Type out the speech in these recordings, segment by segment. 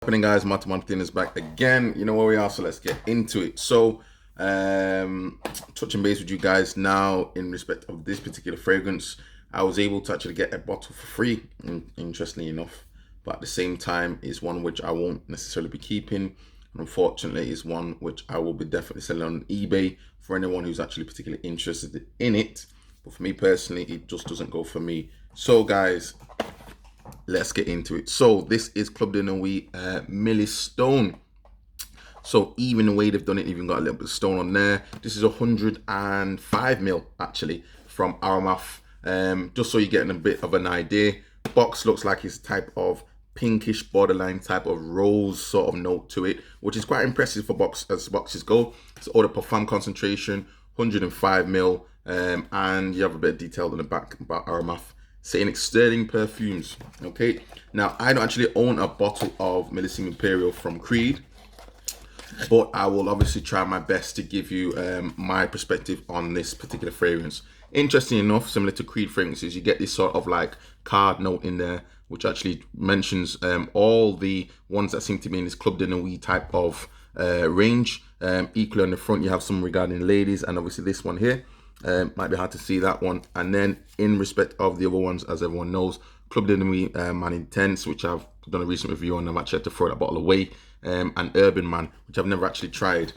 Happening, guys? Martin is back again. You know where we are, so let's get into it. So touching base with you guys now in respect of this particular fragrance. I was able to actually get a bottle for free, interestingly enough, but at the same time is one which I won't necessarily be keeping. Unfortunately, is one which I will be definitely selling on eBay for anyone who's actually particularly interested in it. But for me personally, it just doesn't go for me. So guys, let's get into it. So this is Club de Nuit Milestone. So even the way they've done it, even got a little bit of stone on there. This is 105 mil actually from Armaf. Just so you're getting a bit of an idea. Box looks like it's a type of pinkish borderline type of rose sort of note to it, which is quite impressive for box as boxes go. It's eau de parfum concentration, 105 mil, and you have a bit of detail on the back about Armaf saying it's sterling perfumes. Okay, now I don't actually own a bottle of Millésime Imperial from Creed, but I will obviously try my best to give you my perspective on this particular fragrance. Interesting enough, similar to Creed fragrances, you get this sort of like card note in there, which actually mentions all the ones that seem to be in this Club de Nuit type of range. Equally on the front, you have some regarding ladies, and obviously this one here. Might be hard to see that one. And then in respect of the other ones, as everyone knows, Club de Nuit Man Intense, which I've done a recent review on. I've actually had to throw that bottle away. And Urban Man, which I've never actually tried.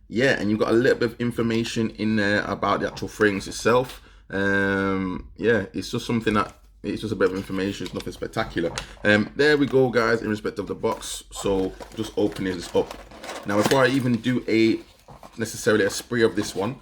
Yeah, and you've got a little bit of information in there about the actual fragrance itself. Yeah, it's just something that, it's just a bit of information. It's nothing spectacular. There we go, guys, in respect of the box. So just opening this up. Now, before I even do necessarily a spray of this one,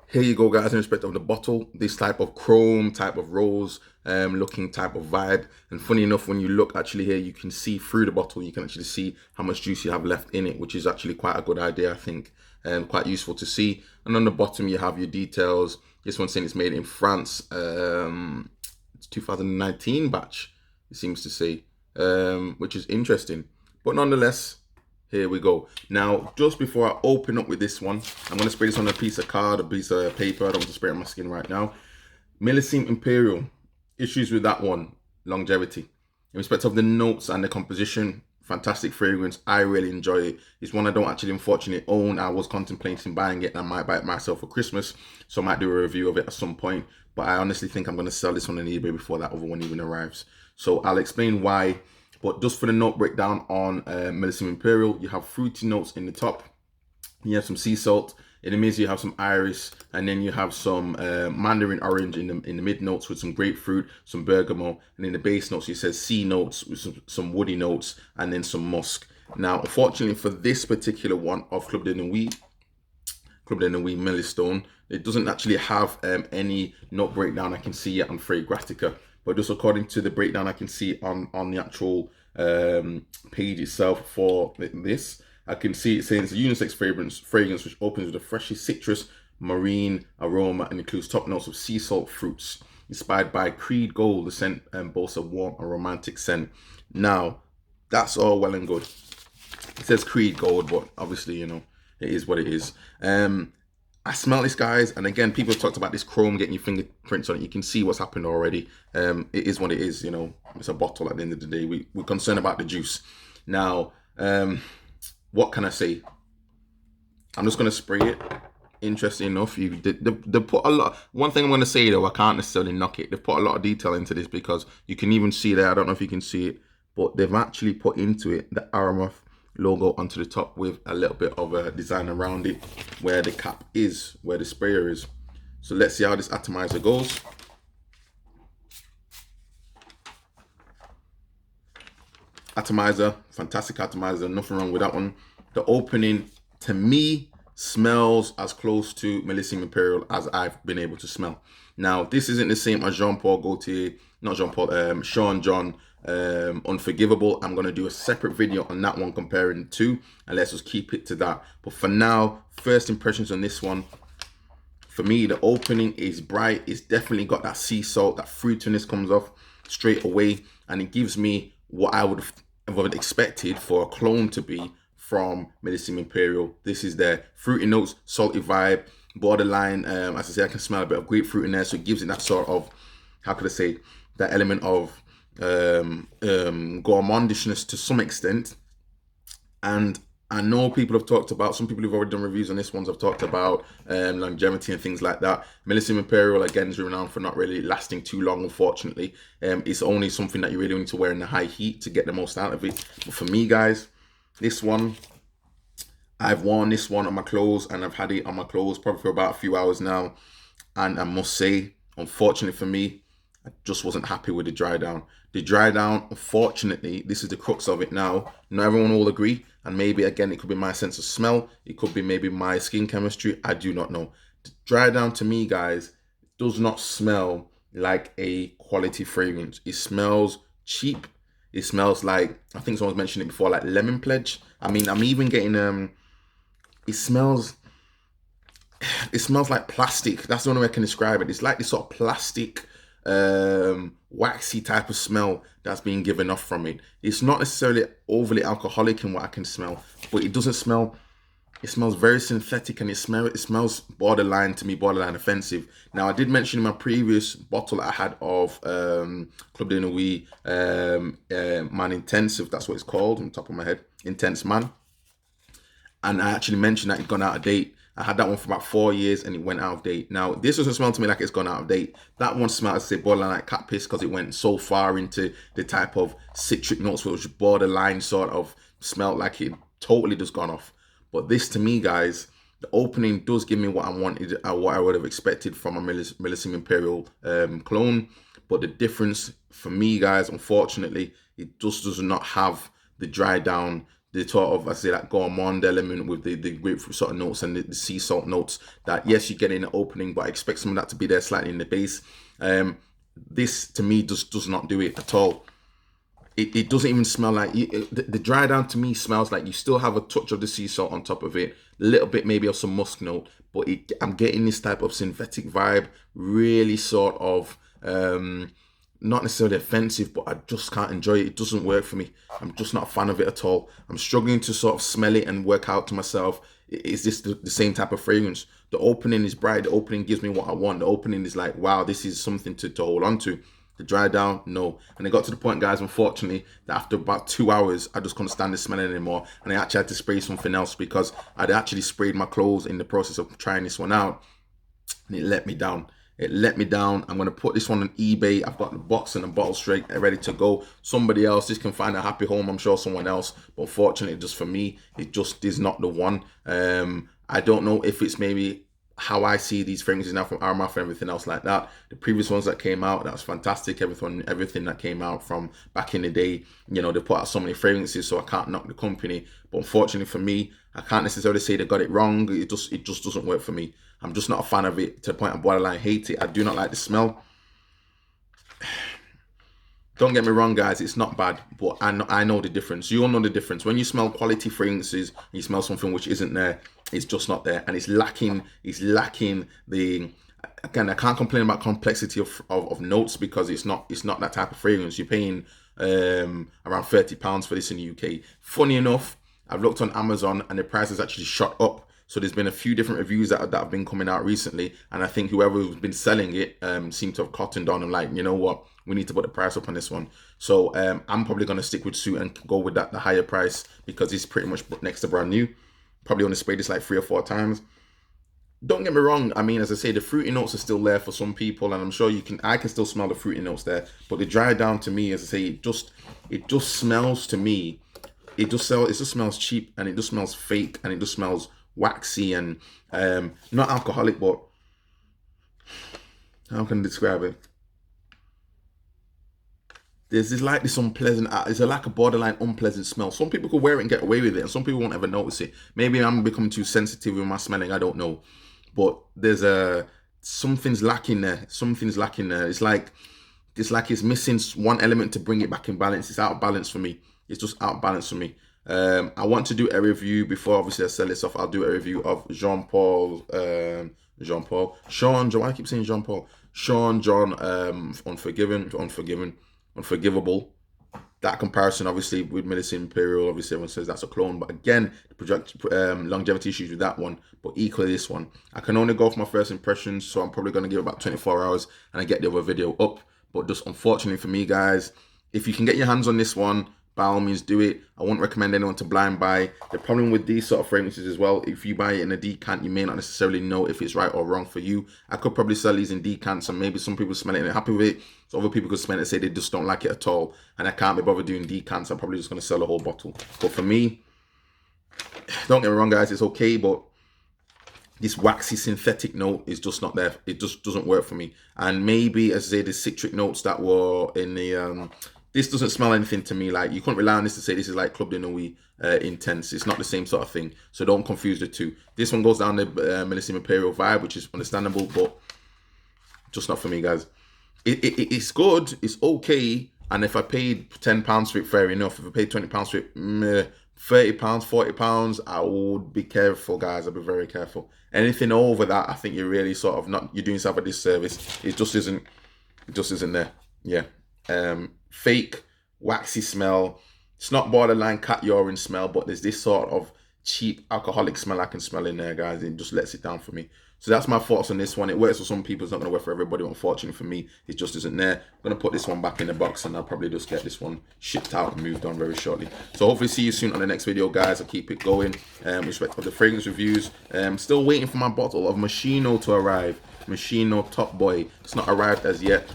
here you go, guys, in respect of the bottle. This type of chrome, type of rose looking type of vibe. And funny enough, when you look actually here, you can see through the bottle, you can actually see how much juice you have left in it, which is actually quite a good idea, I think, and quite useful to see. And on the bottom, you have your details. This one's saying it's made in France. It's 2019 batch, it seems to say, which is interesting. But nonetheless, here we go. Now, just before I open up with this one, I'm going to spray this on a piece of card, a piece of paper. I don't want to spray it on my skin right now. Millésime Imperial. Issues with that one, longevity. In respect of the notes and the composition, fantastic fragrance. I really enjoy it. It's one I don't actually unfortunately own. I was contemplating buying it and I might buy it myself for Christmas. So I might do a review of it at some point. But I honestly think I'm going to sell this one on eBay before that other one even arrives. So I'll explain why. But just for the note breakdown on Millésime Imperial, you have fruity notes in the top. You have some sea salt. In the middle, you have some iris, and then you have some mandarin orange in the mid notes with some grapefruit, some bergamot, and in the base notes, it says sea notes with some woody notes, and then some musk. Now, unfortunately for this particular one of Club de Nuit Milestone, it doesn't actually have any note breakdown I can see yet on Fragrantica. But just according to the breakdown I can see on the actual page itself for this, I can see it saying it's a unisex fragrance which opens with a freshly citrus marine aroma and includes top notes of sea salt fruits. Inspired by Creed Gold, the scent boasts a warm and romantic scent. Now, that's all well and good. It says Creed Gold, but obviously, you know, it is what it is. I smell this, guys, and again, people have talked about this chrome getting your fingerprints on it. You can see what's happened already. It is what it is, you know. It's a bottle at the end of the day. We're concerned about the juice. Now, what can I say? I'm just going to spray it. Interesting enough, they put a lot. One thing I'm going to say, though, I can't necessarily knock it. They've put a lot of detail into this because you can even see there, I don't know if you can see it, but they've actually put into it the Armaf logo onto the top with a little bit of a design around it where the cap is, where the sprayer is. So let's see how this atomizer goes. Atomizer, fantastic atomizer, nothing wrong with that one. The opening, to me, smells as close to Millésime Imperial as I've been able to smell. Now, this isn't the same as Jean-Paul Gaultier, not Jean-Paul, Sean John, Unforgivable. I'm going to do a separate video on that one comparing the two, and let's just keep it to that. But for now, first impressions on this one, for me, the opening is bright. It's definitely got that sea salt, that fruitiness comes off straight away, and it gives me what I would have expected for a clone to be from Millésime Imperial. This is their fruity notes, salty vibe, borderline. As I say, I can smell a bit of grapefruit in there, so it gives it that sort of, how could I say, that element of gourmandishness to some extent. And I know people have talked about, some people who've already done reviews on this ones have talked about longevity and things like that. Millésime Imperial, again, is renowned for not really lasting too long, unfortunately. It's only something that you really need to wear in the high heat to get the most out of it. But for me, guys, this one, I've worn this one on my clothes, and I've had it on my clothes probably for about a few hours now. And I must say, unfortunately for me, I just wasn't happy with the dry down. The dry down, unfortunately, this is the crux of it now. Not everyone will agree. And maybe, again, it could be my sense of smell. It could be maybe my skin chemistry. I do not know. The dry down to me, guys, does not smell like a quality fragrance. It smells cheap. It smells like, I think someone's mentioned it before, like lemon pledge. I mean, I'm even getting, it smells like plastic. That's the only way I can describe it. It's like this sort of plastic, waxy type of smell that's being given off from it. It's not necessarily overly alcoholic in what I can smell, but it doesn't smell. It smells very synthetic, and it smells borderline to me, borderline offensive. Now, I did mention in my previous bottle I had of Club de Nuit Man Intensive. That's what it's called on top of my head, Intense Man. And I actually mentioned that it gone out of date. I had that one for about 4 years and it went out of date. Now, this doesn't smell to me like it's gone out of date. That one smells, say, borderline like cat piss, because it went so far into the type of citric notes, which borderline sort of smelled like it totally just gone off. But this, to me, guys, the opening does give me what I wanted, what I would have expected from a Millésime Imperial clone. But the difference for me, guys, unfortunately, it just does not have the dry down, the sort of, I say, that gourmand element with the grapefruit sort of notes and the sea salt notes that, yes, you get in the opening, but I expect some of that to be there slightly in the base. This, to me, just does not do it at all. It doesn't even smell like, the dry down to me smells like you still have a touch of the sea salt on top of it, a little bit maybe of some musk note, but I'm getting this type of synthetic vibe, really sort of, not necessarily offensive, but I just can't enjoy it. It doesn't work for me. I'm just not a fan of it at all. I'm struggling to sort of smell it and work out to myself, is this the same type of fragrance? The opening is bright. The opening gives me what I want. The opening is like, wow, this is something to hold on to. The dry down, no. And it got to the point, guys, unfortunately, that after about 2 hours, I just couldn't stand the smell anymore. And I actually had to spray something else, because I'd actually sprayed my clothes in the process of trying this one out. And it let me down. It let me down. I'm going to put this one on eBay. I've got the box and the bottle straight ready to go. Somebody else, this can find a happy home. I'm sure someone else. But unfortunately, just for me, it just is not the one. I don't know if it's maybe how I see these fragrances now from Armaf and everything else like that. The previous ones that came out, that was fantastic. Everything that came out from back in the day, you know, they put out so many fragrances, so I can't knock the company. But unfortunately for me, I can't necessarily say they got it wrong. It just doesn't work for me. I'm just not a fan of it, to the point of borderline hate it. I do not like the smell. Don't get me wrong, guys, it's not bad, but I know the difference. You all know the difference. When you smell quality fragrances, you smell something which isn't there, it's just not there. And it's lacking the, again, I can't complain about complexity of notes, because it's not that type of fragrance. You're paying around £30 for this in the UK. Funny enough, I've looked on Amazon and the price has actually shot up. So there's been a few different reviews that have been coming out recently, and I think whoever's been selling it seemed to have cottoned on and like, you know what, we need to put the price up on this one. So I'm probably going to stick with suit and go with the higher price, because it's pretty much next to brand new. Probably only sprayed this like 3 or 4 times. Don't get me wrong, I mean, as I say, the fruity notes are still there for some people, and I'm sure I can still smell the fruity notes there. But the dry down to me, as I say, it just smells to me, it just smells cheap, and it just smells fake, and it just smells waxy and not alcoholic, but how can I describe it? There's like this unpleasant, it's like a borderline unpleasant smell. Some people could wear it and get away with it, and some people won't ever notice it. Maybe I'm becoming too sensitive with my smelling, I don't know. But there's something's lacking there. Something's lacking there. It's like it's missing one element to bring it back in balance. It's out of balance for me. It's just out of balance for me. I want to do a review before, obviously, I sell this off. I'll do a review of Sean John, why I keep saying Jean Paul? Sean John, Unforgivable. That comparison, obviously, with Millésime Imperial, obviously everyone says that's a clone, but again, the longevity issues with that one, but equally this one. I can only go for my first impressions, so I'm probably going to give about 24 hours and I get the other video up. But just unfortunately for me, guys, if you can get your hands on this one, by all means do it. I wouldn't recommend anyone to blind buy. The problem with these sort of fragrances as well, if you buy it in a decant, you may not necessarily know if it's right or wrong for you. I could probably sell these in decants, and maybe some people smell it and they're happy with it. So other people could smell it and say they just don't like it at all. And I can't be bothered doing decants. I'm probably just going to sell the whole bottle. But for me, don't get me wrong, guys, it's okay, but this waxy synthetic note is just not there. It just doesn't work for me. And maybe, as I say, the citric notes that were in the this doesn't smell anything to me. Like, you couldn't rely on this to say this is like Club de Nuit Intense. It's not the same sort of thing. So don't confuse the two. This one goes down the Melissa Imperial vibe, which is understandable, but just not for me, guys. It's good. It's okay. And if I paid £10 for it, fair enough. If I paid £20 for it, £30, £40, I would be careful, guys. I'd be very careful. Anything over that, I think you're really sort of not, you're doing yourself a disservice. It just isn't there. Yeah. Fake waxy smell. It's not borderline cat urine smell, but there's this sort of cheap alcoholic smell I can smell in there, guys. It just lets it down for me. So that's my thoughts on this one. It works for some people. It's not going to work for everybody. Unfortunately for me, it just isn't there. I'm going to put this one back in the box, and I'll probably just get this one shipped out and moved on very shortly. So hopefully see you soon on the next video, guys. I'll keep it going. Respect of the fragrance reviews. Still waiting for my bottle of Machino to arrive. Machino Top Boy. It's not arrived as yet.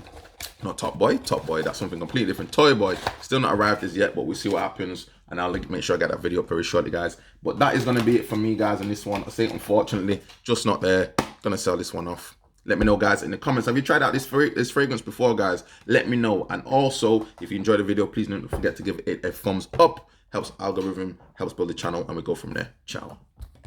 Not Top Boy, that's something completely different. Toy Boy, still not arrived as yet, but we'll see what happens, and I'll make sure I get that video up very shortly, guys. But that is going to be it for me, guys, on this one. I say, unfortunately, just not there. Gonna sell this one off. Let me know, guys, in the comments. Have you tried out this fragrance before, guys? Let me know. And also, if you enjoyed the video, please don't forget to give it a thumbs up. Helps algorithm, helps build the channel, and we go from there. Ciao.